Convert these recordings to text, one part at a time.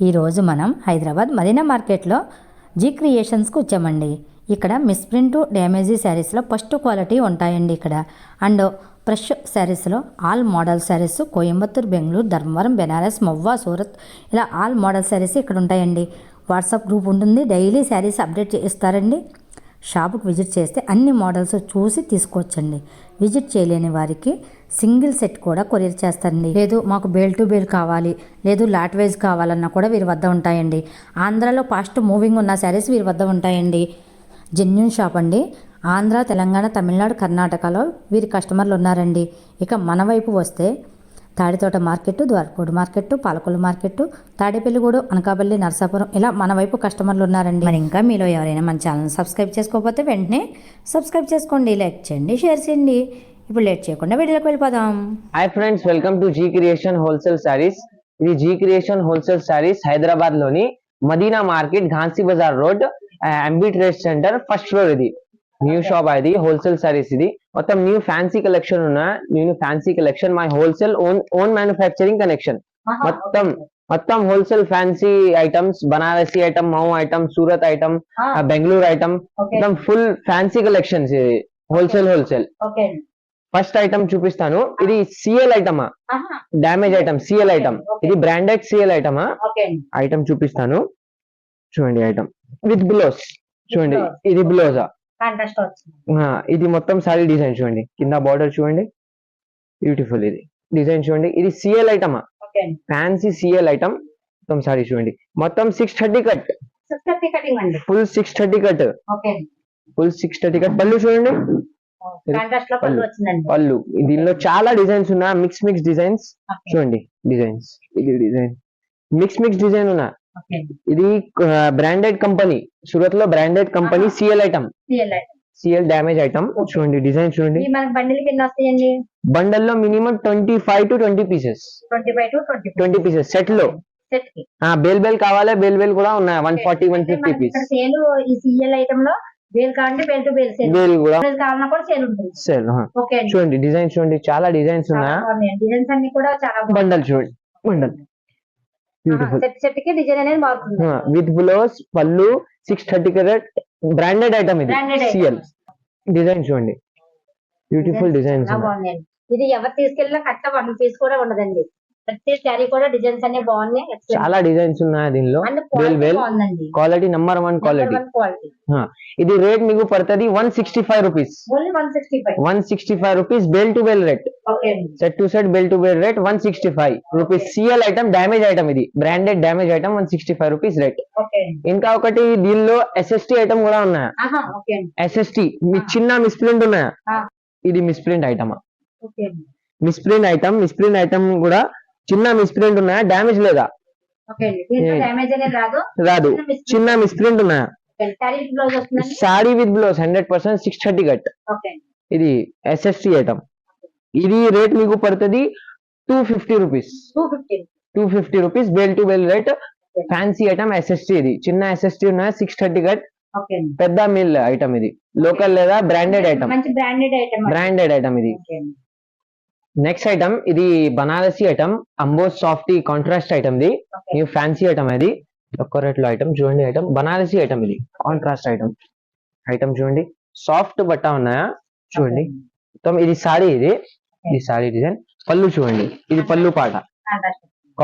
ఈరోజు మనం హైదరాబాద్ మదీనా మార్కెట్లో జీ క్రియేషన్స్కి వచ్చామండి. ఇక్కడ మిస్ప్రింట్ డ్యామేజీ శారీస్లో ఫస్ట్ క్వాలిటీ ఉంటాయండి ఇక్కడ. అండ్ ఫ్రెష్ శారీస్లో ఆల్ మోడల్ శారీస్ కోయంబత్తూర్, బెంగళూరు, ధర్మవరం, బెనారస్, మవ్వా, సూరత్ ఇలా ఆల్ మోడల్ శారీస్ ఇక్కడ ఉంటాయండి. వాట్సాప్ గ్రూప్ ఉంటుంది, డైలీ శారీస్ అప్డేట్ చేస్తారండి. షాపుకి విజిట్ చేస్తే అన్ని మోడల్స్ చూసి తీసుకోవచ్చండి. విజిట్ చేయలేని వారికి సింగిల్ సెట్ కూడా కొరియర్ చేస్తారండి. లేదు మాకు బేల్ టు బేల్ కావాలి, లేదు లాట్ వైజ్ కావాలన్నా కూడా వీరి వద్ద ఉంటాయండి. ఆంధ్రాలో ఫాస్ట్ మూవింగ్ ఉన్న శారీస్ వీరి వద్ద ఉంటాయండి. జెన్యూన్ షాప్ అండి. ఆంధ్ర, తెలంగాణ, తమిళనాడు, కర్ణాటకలో వీరి కస్టమర్లు ఉన్నారండి. ఇక మన వైపు వస్తే Tadithota market, Dwarakodu market, Palakollu market, Tadepalligudu, Anakapalli, Narasapuram ఇలా మన వైపు కస్టమర్లు ఉన్నారండి. మరి ఇంకా మీలో ఎవరైనా మన ఛానల్ సబ్స్క్రైబ్ చేసుకోకపోతే వెంటనే సబ్స్క్రైబ్ చేసుకోండి, లైక్ చేయండి, షేర్ చేయండి. ఇప్పుడు లేట్ చేయకుండా వీడియోలోకి వెళ్ళిపోదాం. Hi friends, welcome to G creation wholesale sarees. ఇది G creation wholesale sarees Hyderabad లోని Madina market, Ghansi Bazar road, MB trade centre first floor. ఇది న్యూ షాప్, ఇది హోల్సేల్ సారీస్. ఇది మొత్తం new fancy collection new fancy collection, my wholesale own manufacturing connection. మొత్తం wholesale fancy items, Banarasi item, Mau item, Surat item, Bengaluru item, మొత్తం full fancy collections. ఇది wholesale. First item చూపిస్తాను. ఇది CL ఐటమా, డ్యామేజ్ ఐటమ్, సిఎల్ ఐటమ్. ఇది బ్రాండెడ్ సిఎల్ ఐటమా. Item చూపిస్తాను చూడండి. ఐటమ్ విత్ బ్లౌజ్ చూడండి. ఇది బ్లౌజా, ఇది మొత్తం సారీ డిజైన్ చూడండి. కింద బార్డర్ చూడండి, బ్యూటిఫుల్. ఇది డిజైన్ చూడండి. ఇది సిఎల్ ఐటమా, ఫ్యాన్సీ సిఎల్ ఐటమ్. మొత్తం సారీ చూడండి. మొత్తం 630 cut, full 630 cut, full 630 cut. పళ్ళు చూడండి, పళ్ళు. దీనిలో చాలా డిజైన్స్ ఉన్నా, మిక్స్ డిజైన్స్ చూడండి. డిజైన్స్, ఇది డిజైన్ మిక్స్ డిజైన్ ఉన్నా. ఇది బ్రాండెడ్ కంపెనీ, సూరత్ లో branded company CL item, CL damage item. చూడండి డిజైన్ చూడండి. బండల్లో minimum 25 to 20 pieces, 20 pieces set లో. బేల్ కావాలి, బేల్ కూడా ఉన్నాయి. 140, 150 పీసెస్. చూడండి డిజైన్ చూడండి, చాలా డిజైన్స్ ఉన్నాయి. బండల్ చూడండి, బండల్ బ్యూటిఫుల్ విత్ బ్లౌజ్, పళ్ళు, 630 కరెక్ట్, బ్రాండెడ్ ఐటమ్. ఇది సిఎల్ డిజైన్ చూడండి, బ్యూటిఫుల్ డిజైన్స్. ఇది ఎవరు తీసుకెళ్ళినా కరెక్ట్ 1 పీస్ కూడా ఉండదండి. ప్రతి శారీ కూడా డిజైన్స్ అన్ని బాగున్నాయి, చాలా డిజైన్స్ ఉన్నాయి దీనిలో. Quality number 1 quality. ఇది రేట్ మీకు పడుతుంది 165 rupees, 165 rupees. Bale to bale rate, set to set bale to bale rate 165 rupees. CL item, damage item. ఇది branded damage item, 165 rupees rate. ఇంకా ఒకటి దీనిలో ఎస్ఎస్టీ ఐటమ్ కూడా ఉన్నాయా? ఎస్ఎస్టీ చిన్న మిస్ప్రింట్ ఉన్నాయా? ఇది మిస్ప్రింట్ ఐటమా, మిస్ప్రింట్ ఐటమ్ కూడా చిన్న మిస్ప్రింట్ ఉన్నాయా? డ్యామేజ్ లేదా? రాదు, చిన్న మిస్ప్రింట్ ఉన్నాయా? Sari with blouse 100%, 630 cut. ఇది ఎస్ఎస్టీ ఐటమ్. ఇది రేట్ మీకు పడుతుంది 250 rupees, 250 rupees bale to bale rate. Fancy item SST. ఇది చిన్న ఎస్ఎస్టీ ఉన్నాయా? 630 కట్. పెద్ద మిల్ ఐటమ్. ఇది లోకల్ లేదా బ్రాండెడ్ ఐటమ్, బ్రాండెడ్ ఐటమ్. ఇది నెక్స్ట్ ఐటమ్. ఇది Banarasi item, emboss softy contrast item. ఇది న్యూ ఫ్యాన్సీ ఐటమ్. ఇది ఒక్క రేట్ లో ఐటమ్ చూడండి. ఐటమ్ బనారసి ఐటమ్, ఇది కాంట్రాస్ట్ ఐటమ్. ఐటమ్ చూడండి, సాఫ్ట్ బట్ట ఉన్నాయా? చూడండి మొత్తం. ఇది సారీ, ఇది సారీ డిజైన్. పళ్ళు చూడండి, ఇది పళ్ళు పాట,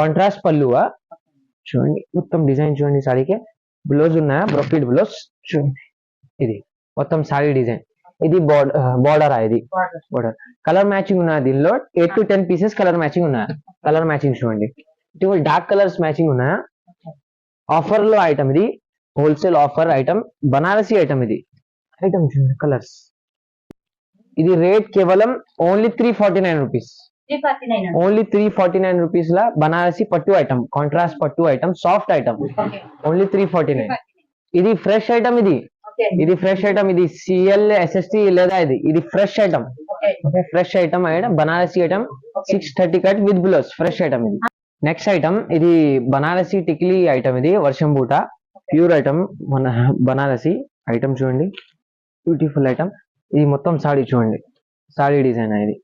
కాంట్రాస్ట్ పళ్ళువా. చూడండి మొత్తం డిజైన్ చూడండి. సారీకి బ్లౌజ్ ఉన్నాయా? బ్రొకెట్ బ్లౌజ్ చూడండి. ఇది మొత్తం సారీ డిజైన్. ఇది బార్డర్. ఇది బార్డర్. కలర్ మ్యాచింగ్ ఉన్నాయి దీనిలో. 8 to 10 పీసెస్ కలర్ మ్యాచింగ్ ఉన్నాయా? కలర్ మ్యాచింగ్ చూడండి. ఇటువంటి డార్క్ కలర్స్ మ్యాచింగ్ ఉన్నాయా? ఆఫర్ లో ఐటమ్. ఇది wholesale offer item, Banarasi item. ఇది ఐటమ్ చూడండి, కలర్స్. ఇది రేట్ కేవలం ఓన్లీ 349 రూపీస్, ఓన్లీ 349 రూపీస్ లా బనారసి పట్టు ఐటమ్, కాంట్రాస్ట్ పట్టు ఐటమ్, సాఫ్ట్ ఐటమ్. ఓన్లీ 349. ఇది ఫ్రెష్ ఐటమ్. ఇది ఫ్రెష్ ఐటమ్. ఇది సిఎల్ ఎస్ఎస్టీ లేదా ఇది fresh item. Fresh item Banarasi item, 630 cut with blouse, fresh item. ఇది నెక్స్ట్ ఐటమ్. ఇది బనారసి టిక్లీ ఐటమ్. ఇది వర్షం బూట ప్యూర్ ఐటమ్, బనారసి ఐటమ్ చూడండి, బ్యూటిఫుల్ ఐటమ్. ఇది మొత్తం సాడీ చూడండి, సాడీ డిజైన్. ఇది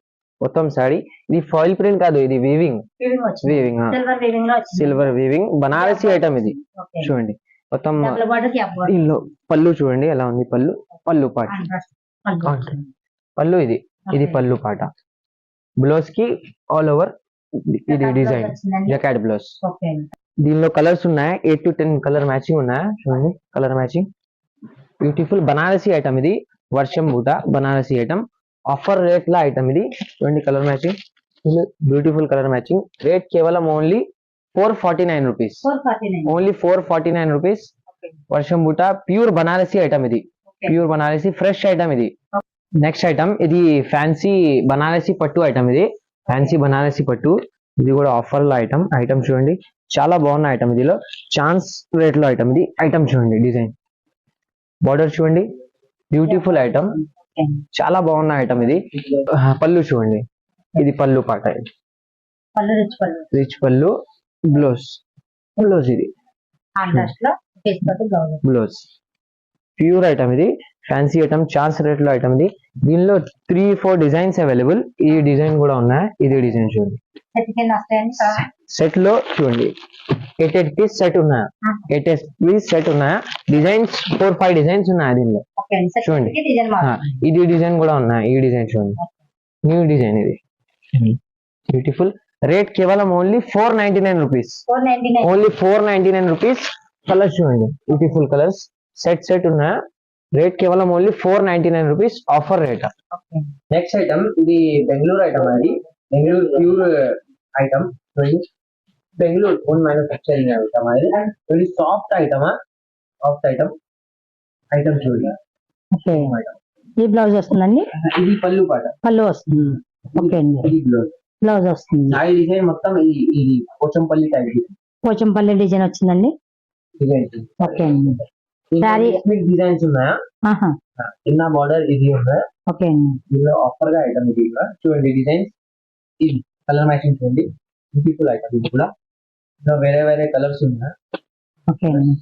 మొత్తం సారీ. ఇది ఫాయిల్ ప్రింట్ కాదు, ఇది వీవింగ్. వీవింగ్ వచ్చింది, వీవింగ్ సిల్వర్ వీవింగ్ లో వచ్చింది. సిల్వర్ వీవింగ్ బనారసి ఐటమ్ ఇది. ఓకే, చూడండి మొత్తం డబుల్ బార్డర్ క్యాప్ బార్డర్. దీనిలో పళ్ళు చూడండి ఎలా ఉంది. పళ్ళు పాట, పళ్ళు ఇది పళ్ళు పాట. బ్లౌజ్ కి ఆల్ ఓవర్ ఇది డిజైన్ జకాట్ బ్లౌజ్. ఓకే, దీనిలో కలర్స్ ఉన్నాయి, 8 to 10 కలర్ మ్యాచింగ్ ఉన్నాయి. చూడండి colour matching, beautiful Banarasi item ఇది. వర్షం బూట బనారసి ఐటమ్, ఆఫర్ రేట్ లా ఐటమ్ ఇది. చూడండి colour matching, beautiful colour matching. Rate కేవలం only 449 rupees. 449. Only 449 rupees. Okay, వర్షం బూట ప్యూర్ బనారసి ఐటమ్ ఇది. ప్యూర్ బనారసి ఫ్రెష్ ఐటమ్ ఇది. నెక్స్ట్ ఐటమ్ ఇది ఫ్యాన్సీ బనారసి పట్టు ఐటమ్ ఇది. ఫ్యాన్సీ బనారసి పట్టు, ఇది కూడా ఆఫర్ లో ఐటమ్ చూడండి చాలా బాగున్న ఐటమ్. ఇదిలో ఛాన్స్ రేట్ లో ఐటమ్ ఇది. ఐటమ్ చూడండి డిజైన్, బార్డర్ చూడండి, బ్యూటిఫుల్ ఐటమ్, చాలా బాగున్న ఐటమ్ ఇది. పళ్ళు చూడండి, ఇది పళ్ళు పాట, పళ్ళు రిచ్ పళ్ళు. బ్లౌజ్ ఇది కాంట్రాస్ట్ లో తీసుకొని బ్లౌజ్. బ్లౌజ్ ప్యూర్ ఐటమ్ ఇది. ఫ్యాన్సీ ఐటమ్, ఛాన్స్ రేట్ లో ఐటమ్ ఇది. దీనిలో 3-4 డిజైన్స్ అవైలబుల్. ఈ డిజైన్ కూడా ఉన్నాయి. ఇది డిజైన్ చూడండి. సెట్ కింద వస్తాయండి. సెట్ లో చూడండి 8 పీస్ సెట్ ఉన్నాయా, 8 పీస్ సెట్ ఉన్నాయా. డిజైన్స్ 4-5 డిజైన్స్ ఉన్నాయి దీనిలో. ఓకే అండి, సెట్ చూడండి. కి డిజైన్ ఆ, మారుతుంది. ఇది డిజైన్ కూడా ఉన్నాయి. ఈ డిజైన్ చూడండి, న్యూ డిజైన్ ఇది, బ్యూటిఫుల్. రేట్ కేవలం only 499 rupees. 499. Only 499 rupees. Colours చూడండి, బ్యూటిఫుల్ కలర్స్. సెట్ ఉన్నాయా. రేట్ కేవలం only 499 rupees, offer rate. Okay, next item ఇది బెంగళూరు ఐటమ్ అది. బెంగళూరు ప్యూర్ ఐటమ్ చూడండి, బెంగళూరు ఓన్ మ్యానుఫ్యాక్చరింగ్ ఐటమ్ అది. ఇది సాఫ్ట్ ఐటమ్ చూడండి. ఓకే, ఈ బ్లౌజ్ వస్తుందండి, ఇది పళ్ళు పాట, పళ్ళు వస్తుంది. ఓకే అండి, ఇది బ్లౌజ్. బ్లౌజ్ వస్తుంది. సారీ డిజైన్ మొత్తం ఇది పోచంపల్లి టైప్ పోచంపల్లి డిజైన్ వచ్చిందండి. డిజైన్. ఓకే అండి, సారీ డిజైన్స్ ఉన్నాయా. ఆహా, చిన్న బార్డర్ ఇది ఉన్నాయా. ఓకే అండి, దీనిలో ఆఫర్ గా ఐటమ్ ఇది కూడా చూడండి. డిజైన్స్ ఇది కలర్ మ్యాచింగ్ చూడండి, బ్యూటిఫుల్ ఐటమ్ ఇది కూడా. ఇంకా వేరే కలర్స్ ఉన్నాయి. ఓకే అండి.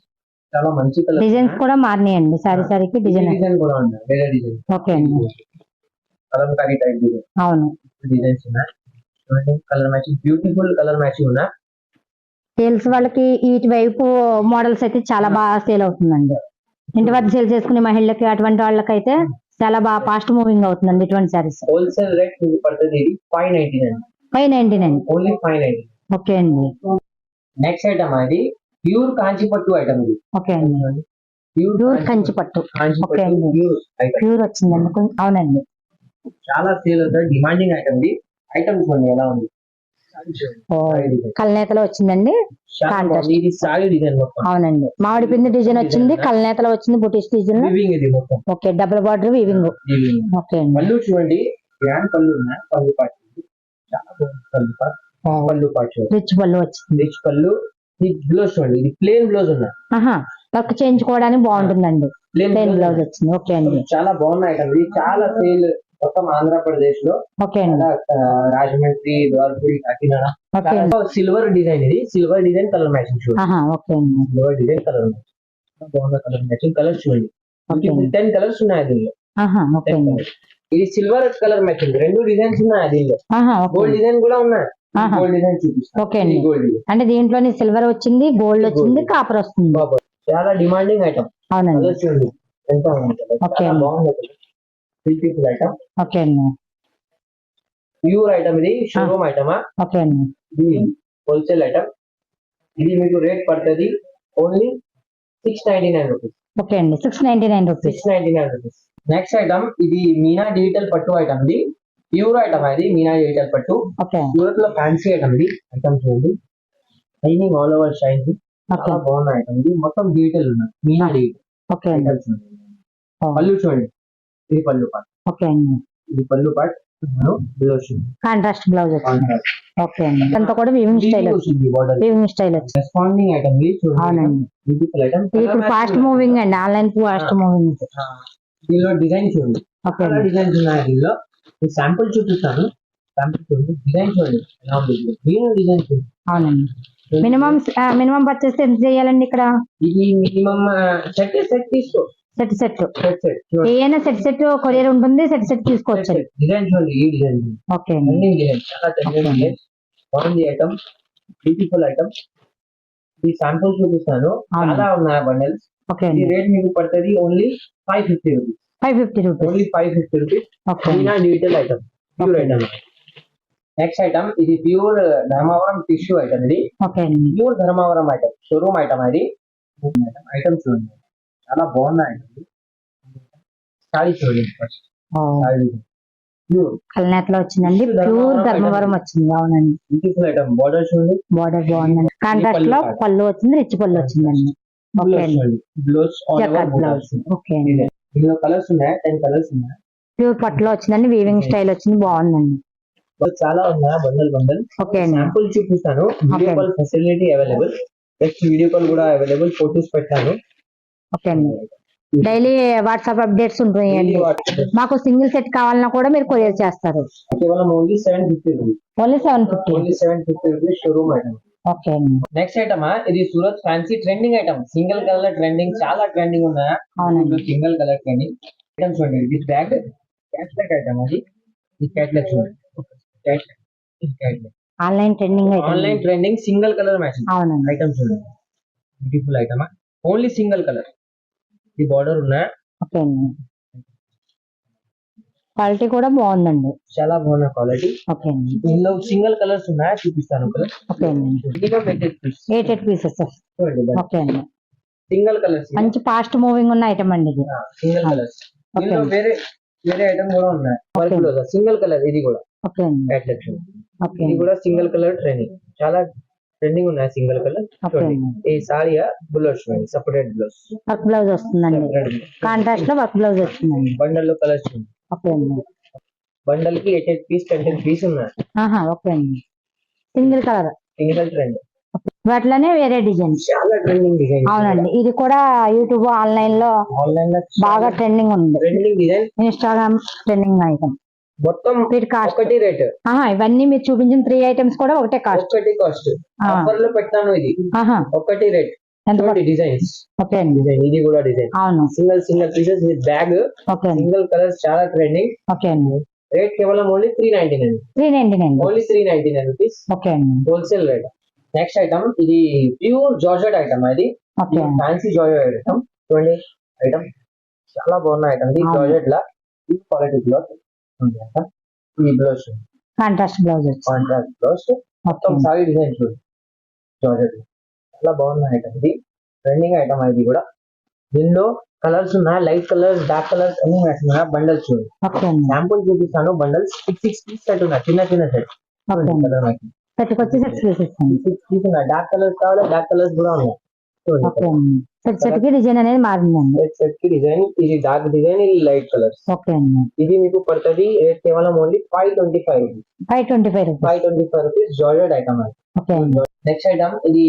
చాలా మంచి కలర్. డిజైన్స్ కూడా మారినాయండి, సారీకి డిజైన్. కూడా ఉన్నాయి, వేరే డిజైన్. ఓకే అండి, కలంకారీ టైప్ డిజైన్ అవును. డిజైన్స్ ఉన్నాయి. చూడండి colour matching, beautiful colour matching ఉన్నాయి. సేల్స్ వాళ్ళకి ఇటువైపు మోడల్స్ అయితే చాలా బాగా సేల్ అవుతుందండి. ఇంటి వద్ద సేల్ చేసుకునే మహిళలకి అటువంటి వాళ్ళకైతే చాలా బాగా ఫాస్ట్ మూవింగ్ అవుతుందండి ఇటువంటి సారీస్. హోల్సేల్ రేట్ మీకు పడుతుంది ఇది 599. 599. ఓన్లీ 599. ఓకే అండి, నెక్స్ట్ ఐటమ్ అది ప్యూర్ కాంచి పట్టు ఐటమ్ ఇది. ఓకే అండి, ప్యూర్ కంచి పట్టు. ఓకే అండి, ప్యూర్ ఐటమ్ ప్యూర్ వచ్చిందండి. అవునండి, చాలా సేల్ అవుతుంది, డిమాండింగ్ ఐటమ్ ఇది. ఐటమ్ చూడండి ఎలా ఉంది. కల్నేతలో వచ్చిందండి. కాంట్రాస్ట్. ఇది సారీ డిజైన్ మొత్తం. అవునండి, మామిడి పిండి డిజైన్ వచ్చింది, కల్నేతలో వచ్చింది, బుటీస్ డిజైన్. వీవింగ్ ఇది మొత్తం. Okay, double border weaving. Okay అండి, పళ్ళు చూడండి, గ్రాండ్ పళ్ళు ఉన్నాయి. పళ్ళు పాటు చాలా బాగుంది. పళ్ళు పాటు రిచ్ పళ్ళు వచ్చింది. రిచ్ పళ్ళు. ఈ బ్లౌజ్ చూడండి, ఇది ప్లేన్ బ్లౌజ్ ఉన్నాయి. ఆహా, వర్క్ చేయించుకోవడానికి బాగుంటుందండి. ప్లెయిన్ బ్లౌజ్ వచ్చింది. ఓకే అండి, చాలా బాగున్న ఐటమ్ ఇది. చాలా సేల్ మొత్తం ఆంధ్రప్రదేశ్ లో. ఓకే అండి, రాజమండ్రి, ద్వారపూడి, కాకినాడ. ఓకే అండి. సిల్వర్ డిజైన్ ఇది. సిల్వర్ డిజైన్ కలర్ మ్యాచింగ్ చూడండి. ఆహా, ఓకే అండి, సిల్వర్ డిజైన్ కలర్ మ్యాచింగ్, బాగున్న కలర్ మ్యాచింగ్. కలర్స్ చూడండి, ఓకే అండి. 10 కలర్స్ ఉన్నాయి దీనిలో. ఆహా, ఓకే 10 అండి, colours. ఇది సిల్వర్ కలర్ మ్యాచింగ్, 2 డిజైన్స్ ఉన్నాయి దీనిలో. ఆహా, ఓకే గోల్డ్ అండి. డిజైన్ కూడా ఉన్నాయి. ఆహా. గోల్డ్ డిజైన్ చూపిస్తాను. ఓకే అండి. గోల్డ్ డిజైన్ అంటే దీంట్లోని సిల్వర్ వచ్చింది, గోల్డ్ వచ్చింది, కాపర్ వస్తుంది. చాలా డిమాండింగ్ ఐటమ్. అవునండి, కలర్స్ చూడండి ఎంత బాగుంది. ఓకే చాలా అండి. బాగుంది, బ్యూటిఫుల్ ఐటమ్. ఓకే అండి, ప్యూర్ ఐటమ్ ఇది. షోరూమ్ ఐటమా. ఓకే అండి, ఇది హోల్సేల్ ఐటమ్. ఇది మీకు రేట్ పడుతుంది ఓన్లీ 699 రూపీస్. ఓకే అండి, 699 రూపీస్. 699 రూపీస్. నెక్స్ట్ ఐటమ్ ఇది మీనా డిజిటల్ పట్టు ఐటమ్ ఇది. ప్యూర్ ఐటమ్ అది మీనా డిజిటల్ పట్టు. ఓకే, సూరత్ లో ఫ్యాన్సీ ఐటమ్ ఇది. ఐటమ్ చూడండి, shining all over shine. Okay, చాలా బాగున్న ఐటమ్ ఇది. మొత్తం డిజిటల్ ఉన్నాయి. మీనా డిజిటల్ ఓకే అండి. ఐటమ్స్ ఉన్నాయి. పళ్ళు చూడండి, ఇది పళ్ళు పార్ట్. ఓకే అండి, ఇది పళ్ళు పార్ట్. బ్లౌజ్ కాంట్రాస్ట్ బ్లౌజ్ వచ్చింది. ఓకే అండి, అంతా కూడా వీవింగ్ స్టైల్ వచ్చింది. బార్డర్ వీవింగ్ స్టైల్ వచ్చింది. రెస్పాండింగ్ ఐటమ్ ఇది చూడండి. అవునండి, బ్యూటిఫుల్ ఐటమ్. ఇది ఇప్పుడు ఫాస్ట్ మూవింగ్ అండి, ఆన్లైన్ ఫాస్ట్ మూవింగ్. దీనిలో డిజైన్ చూడండి, ఓకే చాలా అండి, డిజైన్స్ ఉన్నాయి దీనిలో. శాంపుల్ చూపిస్తాను. శాంపుల్ చూడండి, డిజైన్ చూడండి ఎలా ఉంది. దీనిలో డిజైన్ చూడండి. అవునండి. మినిమం పర్చేస్ ఎంత చేయాలండి ఇక్కడ? ఇది మినిమం సెట్ తీసుకో. సెట్ సెట్ ఏదైనా సెట్ కొరియర్ ఉంటుంది, సెట్ తీసుకోవచ్చు. డిజైన్ చూడండి, ఈ డిజైన్ ఓకే అన్ని డిజైన్ చాలా తెలియని డిజైన్ బాగుంది ఐటమ్, బ్యూటిఫుల్ ఐటమ్. ఈ శాంపుల్ చూపిస్తాను, చాలా ఉన్నాయి బండల్స్. ఓకే ఈ రేట్ మీకు పడుతుంది only 550 rupees. 550 rupees. Only 550 rupees. Okay digital item, pure item. Next item ఇది ప్యూర్ ధర్మవరం టిష్యూ ఐటమ్. ఇది okay pure Dharmavaram item, showroom item. అది ఐటమ్ చూడండి, చాలా బాగున్న ఐటమ్. సారీ చూడండి ఫస్ట్, ప్యూర్ కల్నాథ్ లో వచ్చిందండి, ప్యూర్ ధర్మవరం వచ్చింది. అవునండి, బ్యూటిఫుల్ ఐటమ్. బార్డర్ చూడండి, బార్డర్ బాగుందండి. కాంట్రాస్ట్ లో పళ్ళు వచ్చింది, రిచ్ పళ్ళు వచ్చిందండి. ఓకే అండి, బ్లౌజ్ జకార్డ్ బ్లౌజ్. ఓకే అండి, ఇందులో కలర్స్ ఉన్నాయి, 10 కలర్స్ ఉన్నాయి. ప్యూర్ పట్టులో వచ్చిందండి, వీవింగ్ స్టైల్ వచ్చింది, బాగుందండి. చాలా ఉన్నాయి బండల్. ఓకే అండి, శాంపుల్ చూపిస్తాను. Video call facility available, next video call కూడా అవైలబుల్. ఫోటోస్ పెట్టాను. ఓకే అండి, డైలీ వాట్సాప్ అప్డేట్స్ ఉంటాయండి. మాకు సింగిల్ సెట్ కావాలన్నా కూడా మీరు కొరియర్ చేస్తారు. కేవలం only 750 rupees. Only 750. Only 750 rupees showroom item. Okay అండి, నెక్స్ట్ ఐటమ్ ఇది Surat fancy trending item. Single colour trending, చాలా ట్రెండింగ్ ఉన్నాయి. అవునండి, సింగిల్ కలర్ ట్రెండింగ్ ఐటమ్ చూడండి. ఇది బ్యాగ్ క్యాట్లాగ్ ఐటమ్. అది ఈ క్యాట్లాగ్ చూడండి, online trending online trending single colour matching అవునండి. ఐటమ్ చూడండి, beautiful item. Only single colour. ఈ బార్డర్ ఉన్నాయి. ఓకే అండి, క్వాలిటీ కూడా బాగుందండి, చాలా బాగున్న క్వాలిటీ. ఓకే అండి. ఇందులో సింగిల్ కలర్స్ ఉన్నాయి, చూపిస్తాను. కలర్ ఓకే అండి, 8 పీసెస్. ఓకే అండి, సింగిల్ కలర్స్, మంచి ఫాస్ట్ మూవింగ్ ఉన్న ఐటమ్ అండి ఇది. Single colours. ఓకే ఇందులో వేరే వేరే ఐటమ్ కూడా ఉన్నాయి. వర్క్ లో సింగిల్ కలర్. ఇది కూడా ఓకే అండి, అట్రాక్షన్. ఓకే ఇది కూడా సింగిల్ కలర్ ట్రెండింగ్, చాలా ట్రెండింగ్ ఉన్నాయి సింగిల్ కలర్. ఓకే అండి. ఈ సారీ బ్లౌజ్ చూడండి, సపరేట్ బ్లౌజ్. వర్క్ బ్లౌజ్ వస్తుందండి, కాంట్రాస్ట్ లో వర్క్ బ్లౌజ్ వస్తుందండి. బండల్ లో కలర్స్ చూడండి. ఓకే అండి, బండల్ కి 8 పీస్ 10 పీస్ ఉన్నాయి. ఓకే అండి, సింగిల్ కలర్, సింగిల్ ట్రెండ్. వాటిలోనే వేరే డిజైన్. చాలా ట్రెండింగ్ డిజైన్. అవునండి, ఇది కూడా యూట్యూబ్ ఆన్లైన్ లో బాగా ట్రెండింగ్ ఉంది. Trending design, Instagram trending item. మొత్తం వీటి కాస్ట్ ఒకటి రేట్. ఇవన్నీ మీరు చూపించిన 3 ఐటమ్స్ కూడా ఒకటే కాస్ట్. ఒకటి కాస్ట్. ఆఫర్ లో పెట్టాను. ఇది ఒకటి రేట్. ఎంత? డిజైన్స్. ఓకే అండి, డిజైన్ ఇది కూడా డిజైన్. అవును, single pieces with bag. Okay అండి, సింగిల్ కలర్స్, చాలా ట్రెండింగ్. ఓకే అండి. రేట్ కేవలం ఓన్లీ 399. 399. Only 399 rupees. ఓకే అండి, హోల్సేల్ రేట్. నెక్స్ట్ ఐటమ్ ఇది ప్యూర్ జార్జెట్ ఐటమ్. అది ఓకే ఫ్యాన్సీ జార్జెట్ ఐటమ్. చూడండి ఐటమ్ చాలా బాగున్న ఐటమ్. ఇది జార్జెట్ లా ఈ క్వాలిటీ క్లాత్ ఉంది. ఐటమ్ ఈ బ్లౌజ్ కాంట్రాస్ట్ బ్లౌజ్ వచ్చింది. Contrast blouse. మొత్తం సారీ డిజైన్ చూడండి, జార్జెట్ చాలా బాగున్న ఐటమ్. ఇది ట్రెండింగ్ ఐటమ్. ఇది కూడా దీనిలో కలర్స్ ఉన్నాయి, లైట్ కలర్స్, డార్క్ కలర్స్ అన్ని మ్యాచ్ ఉన్నాయి. బండల్స్ చూడండి, ఓకే అండి, శాంపుల్ చూపిస్తాను. బండల్స్ 6 పీస్ సెట్ ఉన్నాయి, చిన్న సెట్. ఓకే అండి, కలర్ మ్యాచింగ్ వచ్చి 6 పీసెస్. 6 పీస్ ఉన్నాయి. డార్క్ కలర్స్ కావాలి, డార్క్ కలర్స్ కూడా ఉన్నాయి. ఓకే అండి, సెట్ కి డిజైన్ అనేది మారిందండి. సెట్ కి డిజైన్, ఇది డార్క్ డిజైన్, ఇది లైట్ కలర్స్. ఓకే అండి, ఇది మీకు పడుతుంది రేట్ కేవలం only 525 rupees. 525 rupees. 525 rupees georgette item. Okay అండి, నెక్స్ట్ ఐటమ్ ఇది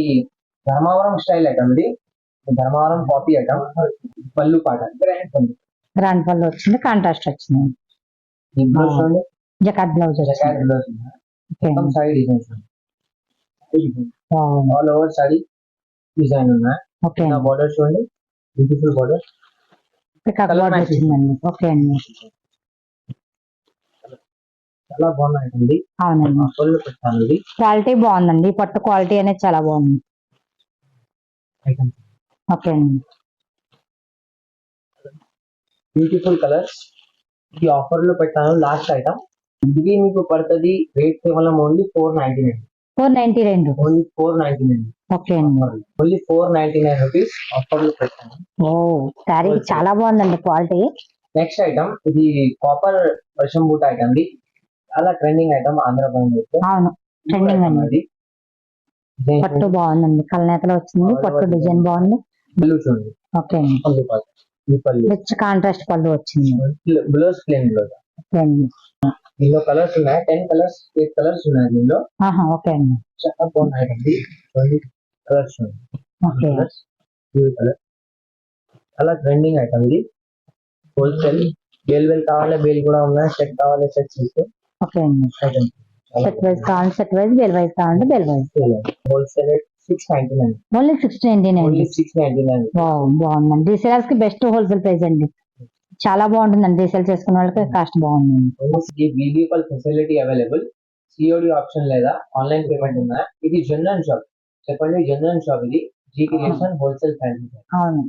ధర్మవరం స్టైల్ ఐటమ్. ఇది ధర్మవరం కాపీ ఐటమ్. పళ్ళు పాట గ్రాండ్ పళ్ళు వచ్చింది, కాంట్రాస్ట్ వచ్చింది. ఈ బ్లౌజ్ చూడండి, జకార్డ్ బ్లౌజ్ జకార్డ్ వచ్చింది. బ్లౌజ్. ఓకే మొత్తం అండి, సారీ డిజైన్స్ బాగుంది. ఆల్ ఓవర్ సారీ డిజైన్ ఉన్నాయి. ఓకే అండి, బార్డర్ చూడండి, బ్యూటిఫుల్ బార్డర్. పికాక్ బార్డర్ వచ్చిందండి. ఓకే అండి, చాలా బాగున్న ఐటమ్. ఇది అవునండి, పళ్ళు పెట్టాను. ఇది క్వాలిటీ బాగుందండి, పట్టు క్వాలిటీ అనేది చాలా బాగుంది. ఐటమ్ ఓకే అండి, బ్యూటిఫుల్ కలర్స్. ఇది ఆఫర్ లో పెట్టాను, లాస్ట్ ఐటమ్. ఇది మీకు పడుతుంది రేట్ కేవలం ఓన్లీ 499. 492. ఓన్లీ 499. ఓకే అండి, ఓన్లీ 499 రూపీస్ ఆఫర్ లో పెట్టాను. ఓ శారీ చాలా బాగుందండి క్వాలిటీ. నెక్స్ట్ ఐటమ్ ఇది కాపర్ వర్షం బూట్ ఐటమ్. ఇది చాలా ట్రెండింగ్ ఐటమ్ ఆంధ్రప్రదేశ్. అవును, ట్రెండింగ్ అండి. పట్టు బాగుందండి, కలనేతలో వచ్చింది, పట్టు డిజైన్ బాగుంది. పళ్ళు చూడండి, ఓకే అండి, రిచ్ కాంట్రాస్ట్ పళ్ళు వచ్చింది. Blouse plain blouse. ఓకే అండి, దీనిలో కలర్స్ ఉన్నాయి, 10 కలర్స్ 8 కలర్స్ ఉన్నాయి దీనిలో. ఓకే అండి, చాలా బాగున్నాయి ఐటమ్. కలర్స్ చూడండి, ఓకే బ్లూ కలర్. చాలా ట్రెండింగ్ ఐటమ్. ఇది హోల్సేల్. బేల్ కావాలి, బేల్ కూడా ఉన్నాయి. సెట్ కావాలి, సెట్ తీసుకో. ఓకే అండి, ఐటమ్ సెట్ వైజ్ కావాలంటే సెట్ వైజ్, బేల్ వైజ్ కావాలంటే bale wise. Wholesale 699. Only 699 only అండి. 699. బాగుందండి. రీసేలర్స్ కి బెస్ట్ హోల్సేల్ ప్రైస్ అండి. చాలా బాగుంటుందండి. రీసేల్ చేసుకున్న వాళ్ళకి కాస్ట్ బాగుందండి. ఈ video call facility available, COD option లేదా ఆన్లైన్ పేమెంట్ ఉందా? ఇది జనరల్ షాప్. చెప్పండి, జనరల్ షాప్ ఇది. G creation wholesale fancy. అవును.